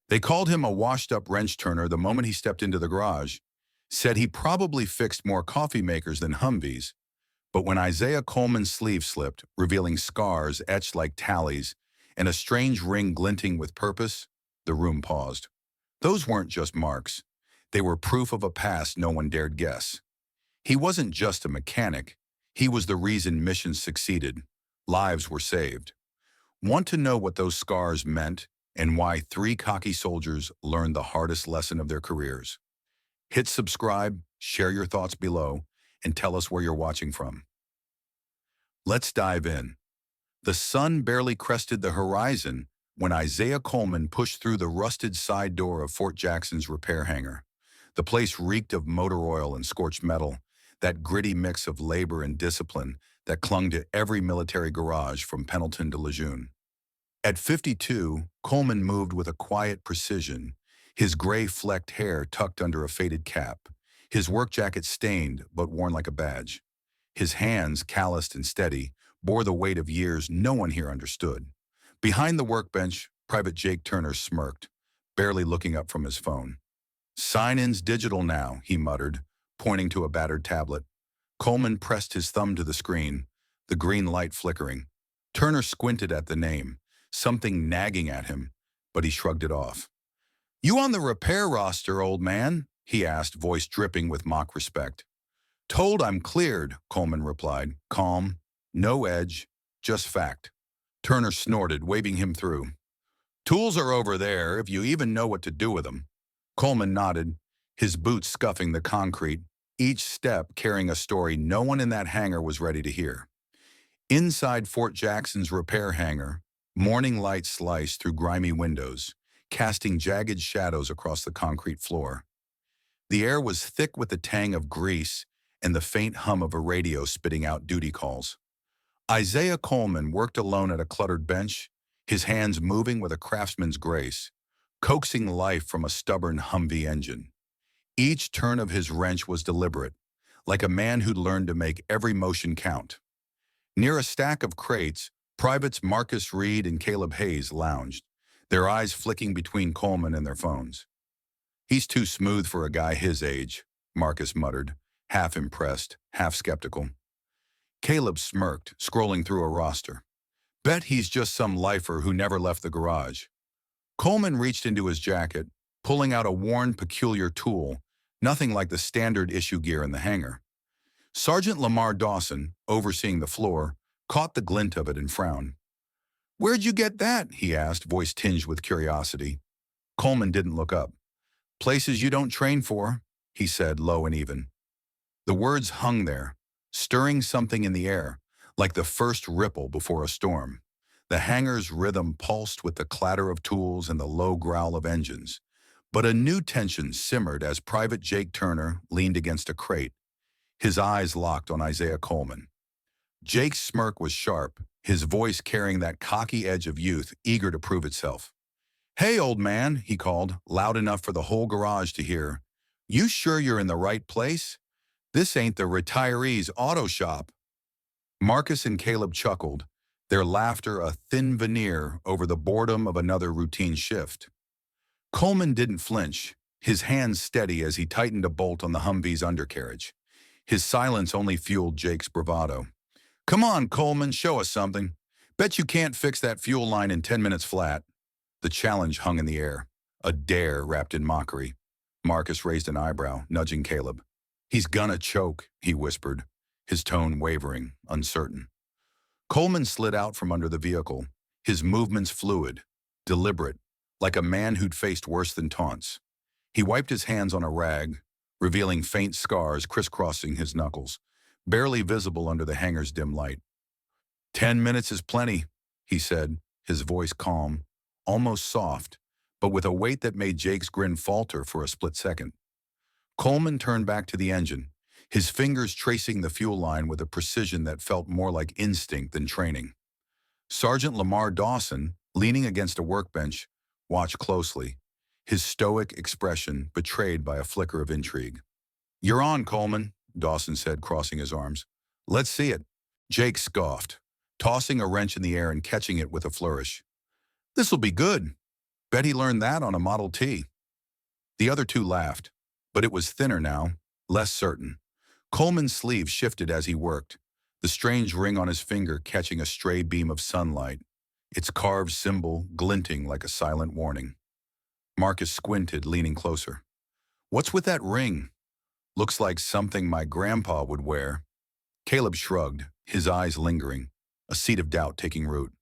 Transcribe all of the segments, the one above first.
They called him a washed-up wrench turner the moment he stepped into the garage, said he probably fixed more coffee makers than Humvees, but when Isaiah Coleman's sleeve slipped, revealing scars etched like tallies and a strange ring glinting with purpose, the room paused. Those weren't just marks. They were proof of a past no one dared guess. He wasn't just a mechanic. He was the reason missions succeeded. Lives were saved. Want to know what those scars meant and why three cocky soldiers learned the hardest lesson of their careers? Hit subscribe, share your thoughts below, and tell us where you're watching from. Let's dive in. The sun barely crested the horizon when Isaiah Coleman pushed through the rusted side door of Fort Jackson's repair hangar. The place reeked of motor oil and scorched metal, that gritty mix of labor and discipline that clung to every military garage from Pendleton to Lejeune. At 52, Coleman moved with a quiet precision, his gray-flecked hair tucked under a faded cap, his work jacket stained but worn like a badge. His hands, calloused and steady, bore the weight of years no one here understood. Behind the workbench, Private Jake Turner smirked, barely looking up from his phone. "Sign-in's digital now," he muttered, pointing to a battered tablet. Coleman pressed his thumb to the screen, the green light flickering. Turner squinted at the name, something nagging at him, but he shrugged it off. "You on the repair roster, old man?" he asked, voice dripping with mock respect. "Told I'm cleared," Coleman replied, calm, no edge, just fact. Turner snorted, waving him through. "Tools are over there, if you even know what to do with them." Coleman nodded, his boots scuffing the concrete, each step carrying a story no one in that hangar was ready to hear. Inside Fort Jackson's repair hangar, morning light sliced through grimy windows, casting jagged shadows across the concrete floor. The air was thick with the tang of grease and the faint hum of a radio spitting out duty calls. Isaiah Coleman worked alone at a cluttered bench, his hands moving with a craftsman's grace, coaxing life from a stubborn Humvee engine. Each turn of his wrench was deliberate, like a man who'd learned to make every motion count. Near a stack of crates, Privates Marcus Reed and Caleb Hayes lounged, their eyes flicking between Coleman and their phones. "He's too smooth for a guy his age," Marcus muttered, half impressed, half skeptical. Caleb smirked, scrolling through a roster. "Bet he's just some lifer who never left the garage." Coleman reached into his jacket, pulling out a worn, peculiar tool, nothing like the standard issue gear in the hangar. Sergeant Lamar Dawson, overseeing the floor, caught the glint of it and frowned. "Where'd you get that?" he asked, voice tinged with curiosity. Coleman didn't look up. "Places you don't train for," he said, low and even. The words hung there, stirring something in the air, like the first ripple before a storm. The hangar's rhythm pulsed with the clatter of tools and the low growl of engines. But a new tension simmered as Private Jake Turner leaned against a crate, his eyes locked on Isaiah Coleman. Jake's smirk was sharp, his voice carrying that cocky edge of youth eager to prove itself. "Hey, old man," he called, loud enough for the whole garage to hear. "You sure you're in the right place? This ain't the retirees' auto shop." Marcus and Caleb chuckled, their laughter a thin veneer over the boredom of another routine shift. Coleman didn't flinch, his hands steady as he tightened a bolt on the Humvee's undercarriage. His silence only fueled Jake's bravado. "Come on, Coleman, show us something. Bet you can't fix that fuel line in 10 minutes flat." The challenge hung in the air, a dare wrapped in mockery. Marcus raised an eyebrow, nudging Caleb. "He's gonna choke," he whispered, his tone wavering, uncertain. Coleman slid out from under the vehicle, his movements fluid, deliberate, like a man who'd faced worse than taunts. He wiped his hands on a rag, revealing faint scars crisscrossing his knuckles, barely visible under the hangar's dim light. 10 minutes is plenty," he said, his voice calm, almost soft, but with a weight that made Jake's grin falter for a split second. Coleman turned back to the engine, his fingers tracing the fuel line with a precision that felt more like instinct than training. Sergeant Lamar Dawson, leaning against a workbench, watched closely, his stoic expression betrayed by a flicker of intrigue. "You're on, Coleman," Dawson said, crossing his arms. "Let's see it." Jake scoffed, tossing a wrench in the air and catching it with a flourish. "This'll be good." Bet he learned that on a Model T. The other two laughed, but it was thinner now, less certain. Coleman's sleeve shifted as he worked, the strange ring on his finger catching a stray beam of sunlight, its carved symbol glinting like a silent warning. Marcus squinted, leaning closer. What's with that ring? Looks like something my grandpa would wear. Caleb shrugged, his eyes lingering, a seed of doubt taking root.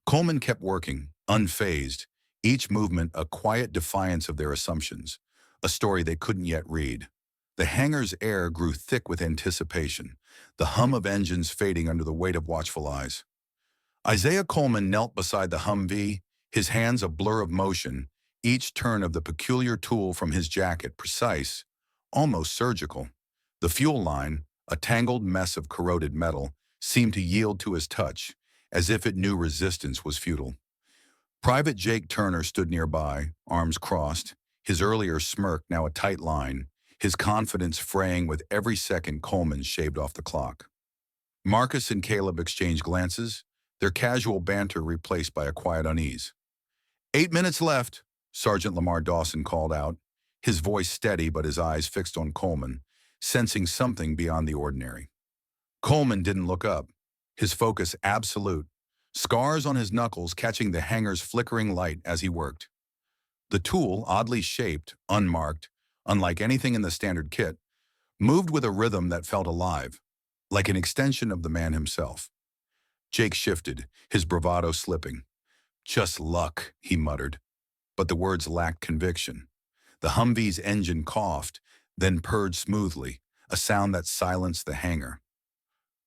Coleman kept working, unfazed, each movement a quiet defiance of their assumptions, a story they couldn't yet read. The hangar's air grew thick with anticipation, the hum of engines fading under the weight of watchful eyes. Isaiah Coleman knelt beside the Humvee, his hands a blur of motion, each turn of the peculiar tool from his jacket precise, almost surgical. The fuel line, a tangled mess of corroded metal, seemed to yield to his touch, as if it knew resistance was futile. Private Jake Turner stood nearby, arms crossed, his earlier smirk now a tight line, his confidence fraying with every second Coleman shaved off the clock. Marcus and Caleb exchanged glances, their casual banter replaced by a quiet unease. 8 minutes left, Sergeant Lamar Dawson called out, his voice steady but his eyes fixed on Coleman, sensing something beyond the ordinary. Coleman didn't look up, his focus absolute, scars on his knuckles catching the hangar's flickering light as he worked. The tool, oddly shaped, unmarked, unlike anything in the standard kit, moved with a rhythm that felt alive, like an extension of the man himself. Jake shifted, his bravado slipping. Just luck, he muttered, but the words lacked conviction. The Humvee's engine coughed, then purred smoothly, a sound that silenced the hangar.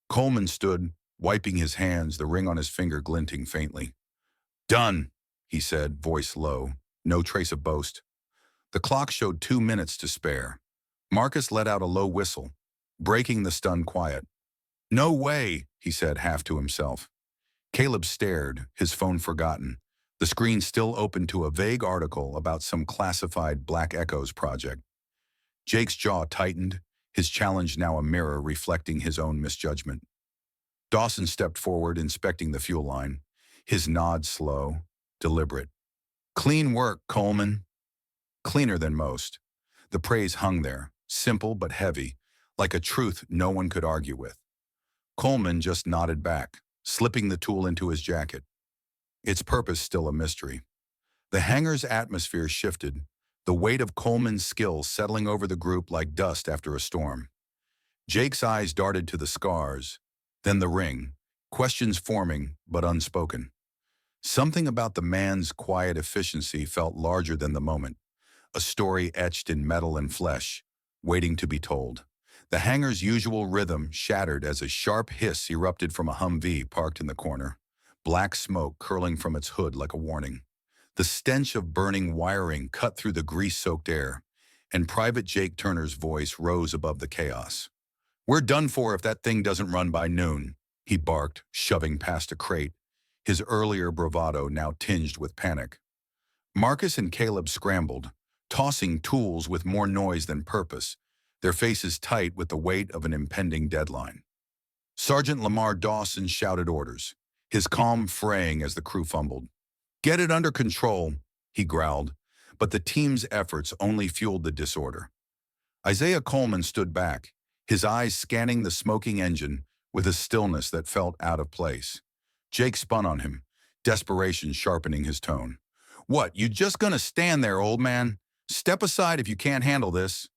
Coleman stood, wiping his hands, the ring on his finger glinting faintly. Done, he said, voice low, no trace of boast. The clock showed 2 minutes to spare. Marcus let out a low whistle, breaking the stunned quiet. No way, he said half to himself. Caleb stared, his phone forgotten, the screen still open to a vague article about some classified Black Echoes project. Jake's jaw tightened, his challenge now a mirror reflecting his own misjudgment. Dawson stepped forward, inspecting the fuel line, his nod slow, deliberate. Clean work, Coleman. Cleaner than most. The praise hung there, simple but heavy, like a truth no one could argue with. Coleman just nodded back, slipping the tool into his jacket. Its purpose still a mystery. The hangar's atmosphere shifted, the weight of Coleman's skills settling over the group like dust after a storm. Jake's eyes darted to the scars, then the ring, questions forming but unspoken. Something about the man's quiet efficiency felt larger than the moment, a story etched in metal and flesh, waiting to be told. The hangar's usual rhythm shattered as a sharp hiss erupted from a Humvee parked in the corner, black smoke curling from its hood like a warning. The stench of burning wiring cut through the grease-soaked air, and Private Jake Turner's voice rose above the chaos. We're done for if that thing doesn't run by noon, he barked, shoving past a crate, his earlier bravado now tinged with panic. Marcus and Caleb scrambled, tossing tools with more noise than purpose, their faces tight with the weight of an impending deadline. Sergeant Lamar Dawson shouted orders, his calm fraying as the crew fumbled. Get it under control, he growled, but the team's efforts only fueled the disorder. Isaiah Coleman stood back, his eyes scanning the smoking engine with a stillness that felt out of place. Jake spun on him, desperation sharpening his tone. What, you just gonna stand there, old man? Step aside if you can't handle this.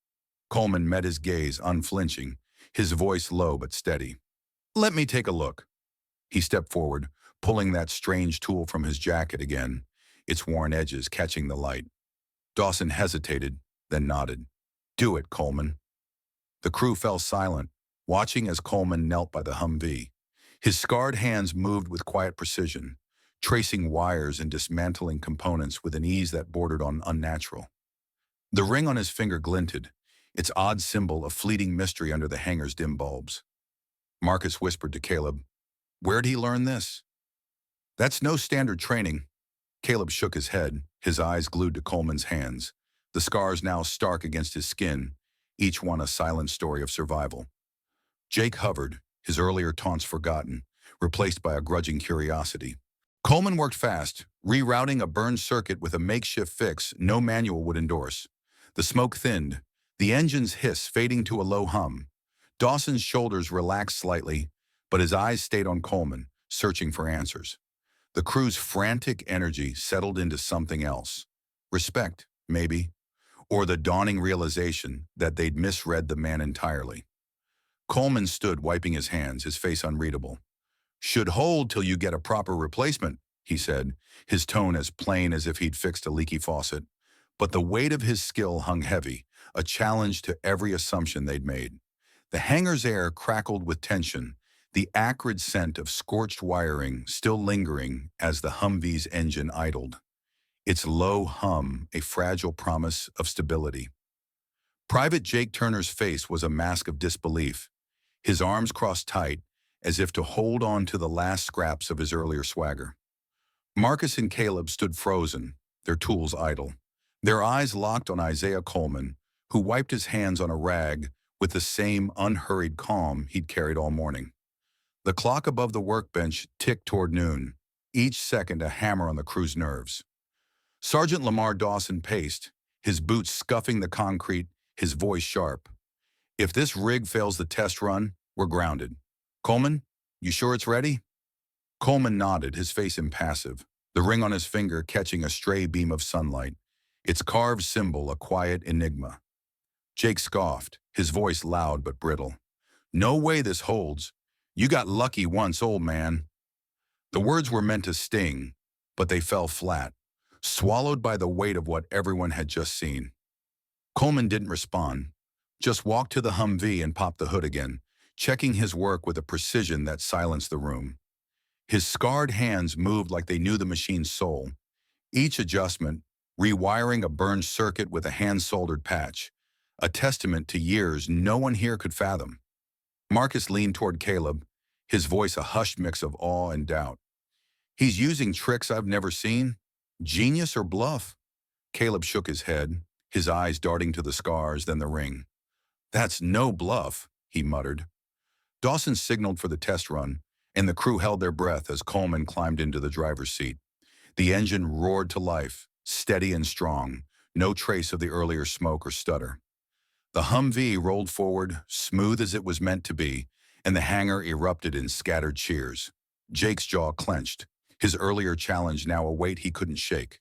Coleman met his gaze, unflinching, his voice low but steady. Let me take a look. He stepped forward, pulling that strange tool from his jacket again, its worn edges catching the light. Dawson hesitated, then nodded. Do it, Coleman. The crew fell silent, watching as Coleman knelt by the Humvee. His scarred hands moved with quiet precision, tracing wires and dismantling components with an ease that bordered on unnatural. The ring on his finger glinted, its odd symbol a fleeting mystery under the hangar's dim bulbs. Marcus whispered to Caleb, Where'd he learn this? That's no standard training. Caleb shook his head, his eyes glued to Coleman's hands, the scars now stark against his skin, each one a silent story of survival. Jake hovered, his earlier taunts forgotten, replaced by a grudging curiosity. Coleman worked fast, rerouting a burned circuit with a makeshift fix no manual would endorse. The smoke thinned, the engine's hiss fading to a low hum. Dawson's shoulders relaxed slightly, but his eyes stayed on Coleman, searching for answers. The crew's frantic energy settled into something else. Respect, maybe, or the dawning realization that they'd misread the man entirely. Coleman stood wiping his hands, his face unreadable. "Should hold till you get a proper replacement," he said, his tone as plain as if he'd fixed a leaky faucet. But the weight of his skill hung heavy, a challenge to every assumption they'd made. The hangar's air crackled with tension, the acrid scent of scorched wiring still lingering as the Humvee's engine idled. Its low hum a fragile promise of stability. Private Jake Turner's face was a mask of disbelief, his arms crossed tight, as if to hold on to the last scraps of his earlier swagger. Marcus and Caleb stood frozen, their tools idle, their eyes locked on Isaiah Coleman, who wiped his hands on a rag with the same unhurried calm he'd carried all morning. The clock above the workbench ticked toward noon, each second a hammer on the crew's nerves. Sergeant Lamar Dawson paced, his boots scuffing the concrete, his voice sharp. "If this rig fails the test run, we're grounded. Coleman, you sure it's ready?" Coleman nodded, his face impassive, the ring on his finger catching a stray beam of sunlight, its carved symbol a quiet enigma. Jake scoffed, his voice loud but brittle. "No way this holds. You got lucky once, old man." The words were meant to sting, but they fell flat, swallowed by the weight of what everyone had just seen. Coleman didn't respond, just walked to the Humvee and popped the hood again, checking his work with a precision that silenced the room. His scarred hands moved like they knew the machine's soul, each adjustment rewiring a burned circuit with a hand-soldered patch, a testament to years no one here could fathom. Marcus leaned toward Caleb, his voice a hushed mix of awe and doubt. "He's using tricks I've never seen. Genius or bluff?" Caleb shook his head, his eyes darting to the scars, then the ring. "That's no bluff," he muttered. Dawson signaled for the test run, and the crew held their breath as Coleman climbed into the driver's seat. The engine roared to life, steady and strong, no trace of the earlier smoke or stutter. The Humvee rolled forward, smooth as it was meant to be, and the hangar erupted in scattered cheers. Jake's jaw clenched, his earlier challenge now a weight he couldn't shake.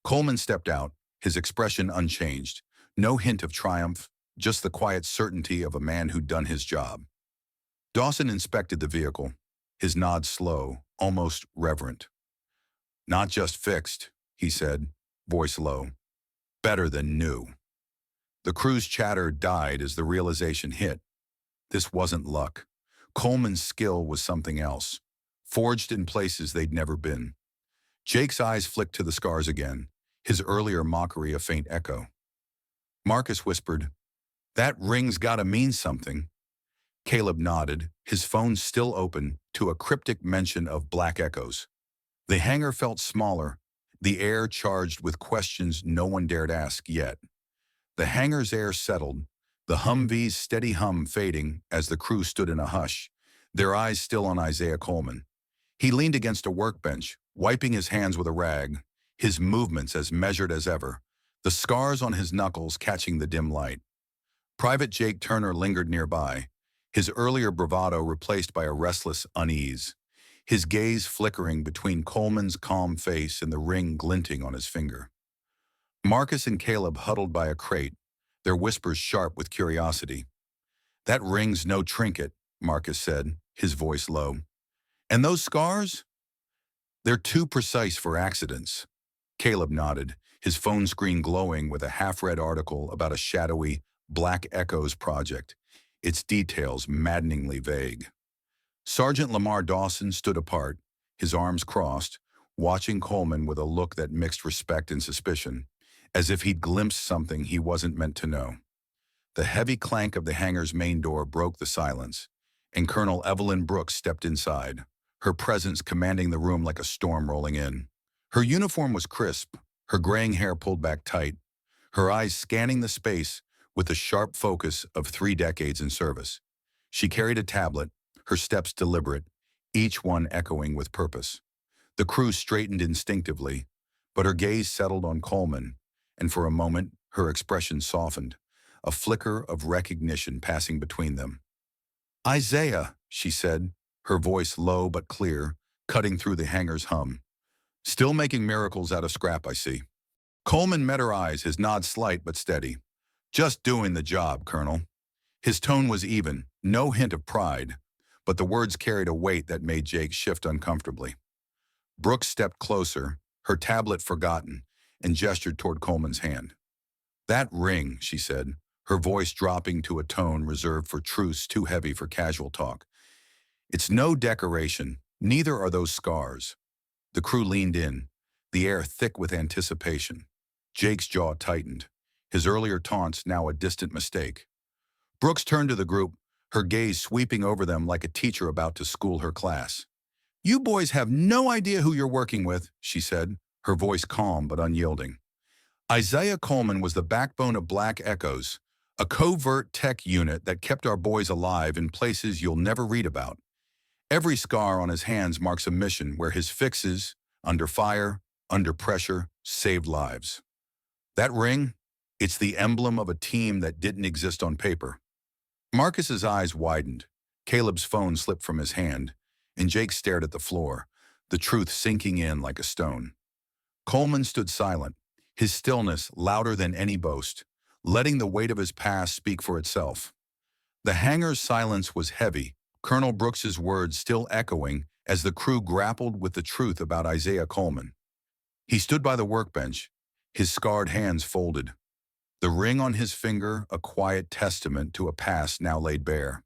Coleman stepped out, his expression unchanged, no hint of triumph, just the quiet certainty of a man who'd done his job. Dawson inspected the vehicle, his nod slow, almost reverent. "Not just fixed," he said, voice low. "Better than new." The crew's chatter died as the realization hit. This wasn't luck. Coleman's skill was something else, forged in places they'd never been. Jake's eyes flicked to the scars again, his earlier mockery a faint echo. Marcus whispered, "That ring's gotta mean something." Caleb nodded, his phone still open, to a cryptic mention of black echoes. The hangar felt smaller, the air charged with questions no one dared ask yet. The hangar's air settled, the Humvee's steady hum fading as the crew stood in a hush, their eyes still on Isaiah Coleman. He leaned against a workbench, wiping his hands with a rag, his movements as measured as ever, the scars on his knuckles catching the dim light. Private Jake Turner lingered nearby, his earlier bravado replaced by a restless unease, his gaze flickering between Coleman's calm face and the ring glinting on his finger. Marcus and Caleb huddled by a crate, their whispers sharp with curiosity. "That ring's no trinket," Marcus said, his voice low. "And those scars? They're too precise for accidents." Caleb nodded, his phone screen glowing with a half-read article about a shadowy Black Echoes project, its details maddeningly vague. Sergeant Lamar Dawson stood apart, his arms crossed, watching Coleman with a look that mixed respect and suspicion, as if he'd glimpsed something he wasn't meant to know. The heavy clank of the hangar's main door broke the silence, and Colonel Evelyn Brooks stepped inside, her presence commanding the room like a storm rolling in. Her uniform was crisp, her graying hair pulled back tight, her eyes scanning the space with the sharp focus of 3 decades in service. She carried a tablet, her steps deliberate, each one echoing with purpose. The crew straightened instinctively, but her gaze settled on Coleman, and for a moment her expression softened, a flicker of recognition passing between them. "Isaiah," she said, her voice low but clear, cutting through the hangar's hum. "Still making miracles out of scrap, I see." Coleman met her eyes, his nod slight but steady. "Just doing the job, Colonel." His tone was even, no hint of pride, but the words carried a weight that made Jake shift uncomfortably. Brooks stepped closer, her tablet forgotten, and gestured toward Coleman's hand. "That ring," she said, her voice dropping to a tone reserved for truths too heavy for casual talk. "It's no decoration, neither are those scars." The crew leaned in, the air thick with anticipation. Jake's jaw tightened, his earlier taunts now a distant mistake. Brooks turned to the group, her gaze sweeping over them like a teacher about to school her class. "You boys have no idea who you're working with," she said, her voice calm but unyielding. "Isaiah Coleman was the backbone of Black Echoes, a covert tech unit that kept our boys alive in places you'll never read about. Every scar on his hands marks a mission where his fixes, under fire, under pressure, saved lives. That ring, it's the emblem of a team that didn't exist on paper." Marcus's eyes widened. Caleb's phone slipped from his hand, and Jake stared at the floor, the truth sinking in like a stone. Coleman stood silent, his stillness louder than any boast, letting the weight of his past speak for itself. The hangar's silence was heavy, Colonel Brooks's words still echoing as the crew grappled with the truth about Isaiah Coleman. He stood by the workbench, his scarred hands folded, the ring on his finger a quiet testament to a past now laid bare.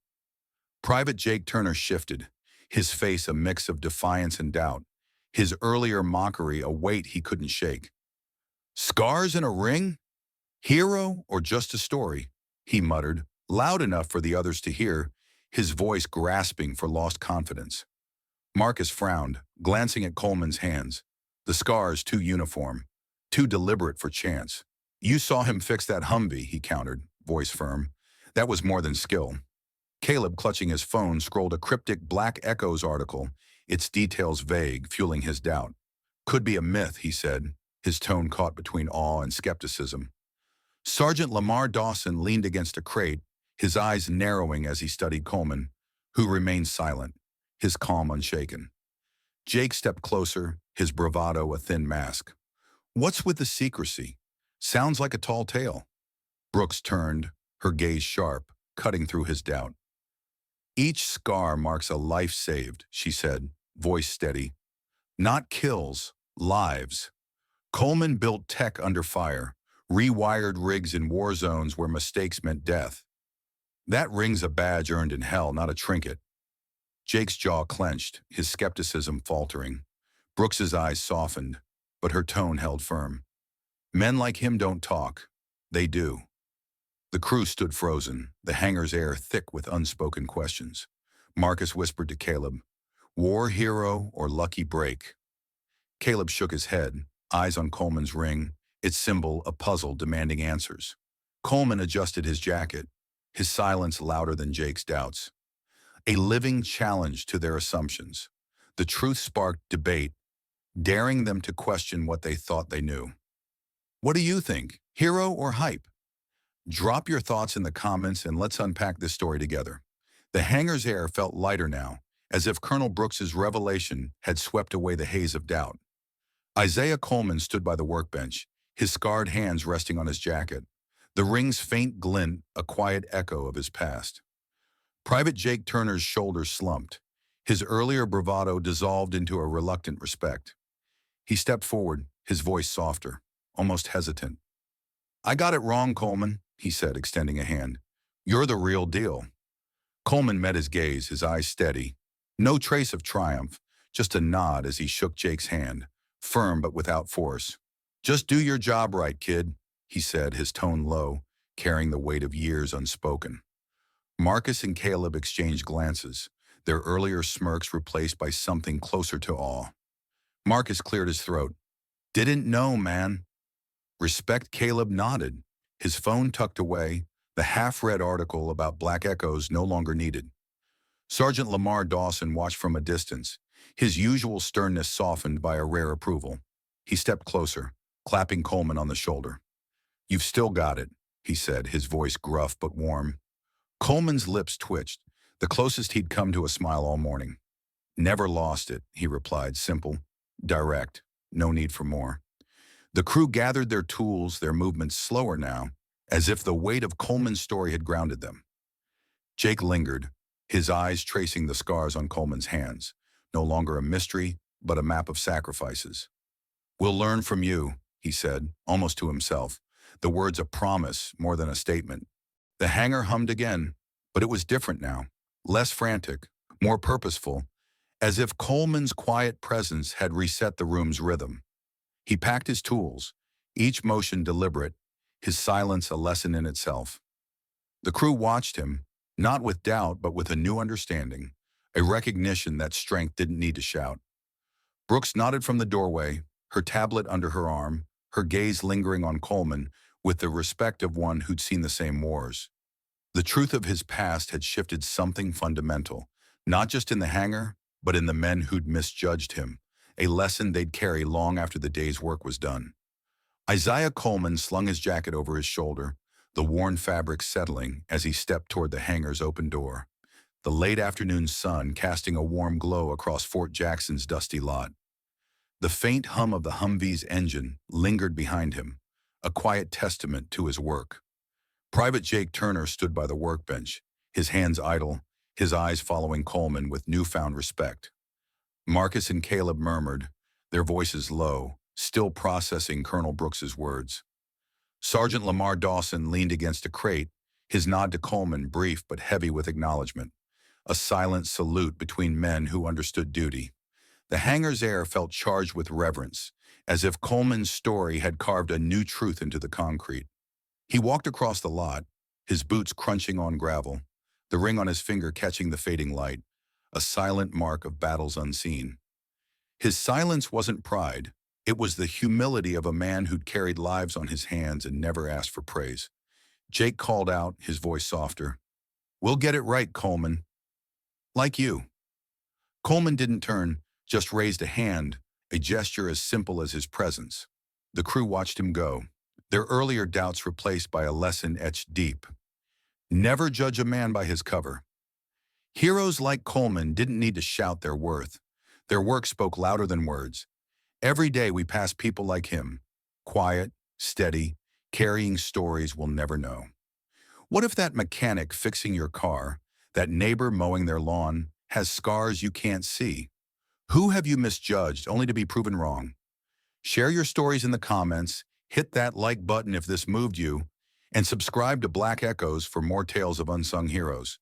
Private Jake Turner shifted, his face a mix of defiance and doubt, his earlier mockery a weight he couldn't shake. "Scars and a ring? Hero or just a story?" he muttered, loud enough for the others to hear, his voice grasping for lost confidence. Marcus frowned, glancing at Coleman's hands, the scars too uniform, too deliberate for chance. "You saw him fix that Humvee," he countered, voice firm. "That was more than skill." Caleb, clutching his phone, scrolled a cryptic Black Echoes article, its details vague, fueling his doubt. "Could be a myth," he said, his tone caught between awe and skepticism. Sergeant Lamar Dawson leaned against a crate, his eyes narrowing as he studied Coleman, who remained silent, his calm unshaken. Jake stepped closer, his bravado a thin mask. "What's with the secrecy? Sounds like a tall tale." Brooks turned, her gaze sharp, cutting through his doubt. "Each scar marks a life saved," she said, voice steady. "Not kills, lives. Coleman built tech under fire, rewired rigs in war zones where mistakes meant death. That ring's a badge earned in hell, not a trinket." Jake's jaw clenched, his skepticism faltering. Brooks's eyes softened, but her tone held firm. "Men like him don't talk. They do." The crew stood frozen, the hangar's air thick with unspoken questions. Marcus whispered to Caleb, "War hero or lucky break?" Caleb shook his head, eyes on Coleman's ring, its symbol a puzzle demanding answers. Coleman adjusted his jacket, his silence louder than Jake's doubts. A living challenge to their assumptions. The truth sparked debate, daring them to question what they thought they knew. "What do you think? Hero or hype?" Drop your thoughts in the comments and let's unpack this story together. The hangar's air felt lighter now, as if Colonel Brooks's revelation had swept away the haze of doubt. Isaiah Coleman stood by the workbench, his scarred hands resting on his jacket, the ring's faint glint a quiet echo of his past. Private Jake Turner's shoulders slumped, his earlier bravado dissolved into a reluctant respect. He stepped forward, his voice softer, almost hesitant. "I got it wrong, Coleman," he said, extending a hand. "You're the real deal." Coleman met his gaze, his eyes steady. No trace of triumph, just a nod as he shook Jake's hand, firm but without force. "Just do your job right, kid," he said, his tone low, carrying the weight of years unspoken. Marcus and Caleb exchanged glances, their earlier smirks replaced by something closer to awe. Marcus cleared his throat. "Didn't know, man." Respect Caleb nodded, his phone tucked away, the half-read article about Black Echoes no longer needed. Sergeant Lamar Dawson watched from a distance, his usual sternness softened by a rare approval. He stepped closer, clapping Coleman on the shoulder. "You've still got it," he said, his voice gruff but warm. Coleman's lips twitched, the closest he'd come to a smile all morning. "Never lost it," he replied, simple, direct, no need for more. The crew gathered their tools, their movements slower now, as if the weight of Coleman's story had grounded them. Jake lingered, his eyes tracing the scars on Coleman's hands, no longer a mystery, but a map of sacrifices. "We'll learn from you," he said, almost to himself, the words a promise more than a statement. The hangar hummed again, but it was different now, less frantic, more purposeful, as if Coleman's quiet presence had reset the room's rhythm. He packed his tools, each motion deliberate, his silence a lesson in itself. The crew watched him, not with doubt but with a new understanding, a recognition that strength didn't need to shout. Brooks nodded from the doorway, her tablet under her arm, her gaze lingering on Coleman with the respect of one who'd seen the same wars. The truth of his past had shifted something fundamental, not just in the hangar, but in the men who'd misjudged him, a lesson they'd carry long after the day's work was done. Isaiah Coleman slung his jacket over his shoulder, the worn fabric settling as he stepped toward the hangar's open door, the late afternoon sun casting a warm glow across Fort Jackson's dusty lot. The faint hum of the Humvee's engine lingered behind him, a quiet testament to his work. Private Jake Turner stood by the workbench, his hands idle, his eyes following Coleman with newfound respect. Marcus and Caleb murmured, their voices low, still processing Colonel Brooks's words. Sergeant Lamar Dawson leaned against a crate, his nod to Coleman brief but heavy with acknowledgement, a silent salute between men who understood duty. The hangar's air felt charged with reverence, as if Coleman's story had carved a new truth into the concrete. He walked across the lot, his boots crunching on gravel, the ring on his finger catching the fading light, a silent mark of battles unseen. His silence wasn't pride. It was the humility of a man who'd carried lives on his hands and never asked for praise. Jake called out, his voice softer. "We'll get it right, Coleman." "Like you." Coleman didn't turn, just raised a hand, a gesture as simple as his presence. The crew watched him go, their earlier doubts replaced by a lesson etched deep. Never judge a man by his cover. Heroes like Coleman didn't need to shout their worth. Their work spoke louder than words. Every day we pass people like him, quiet, steady, carrying stories we'll never know. What if that mechanic fixing your car, that neighbor mowing their lawn, has scars you can't see? Who have you misjudged only to be proven wrong? Share your stories in the comments, hit that like button if this moved you, and subscribe to Black Echoes for more tales of unsung heroes.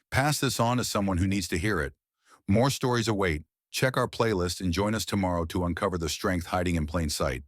Pass this on to someone who needs to hear it. More stories await. Check our playlist and join us tomorrow to uncover the strength hiding in plain sight.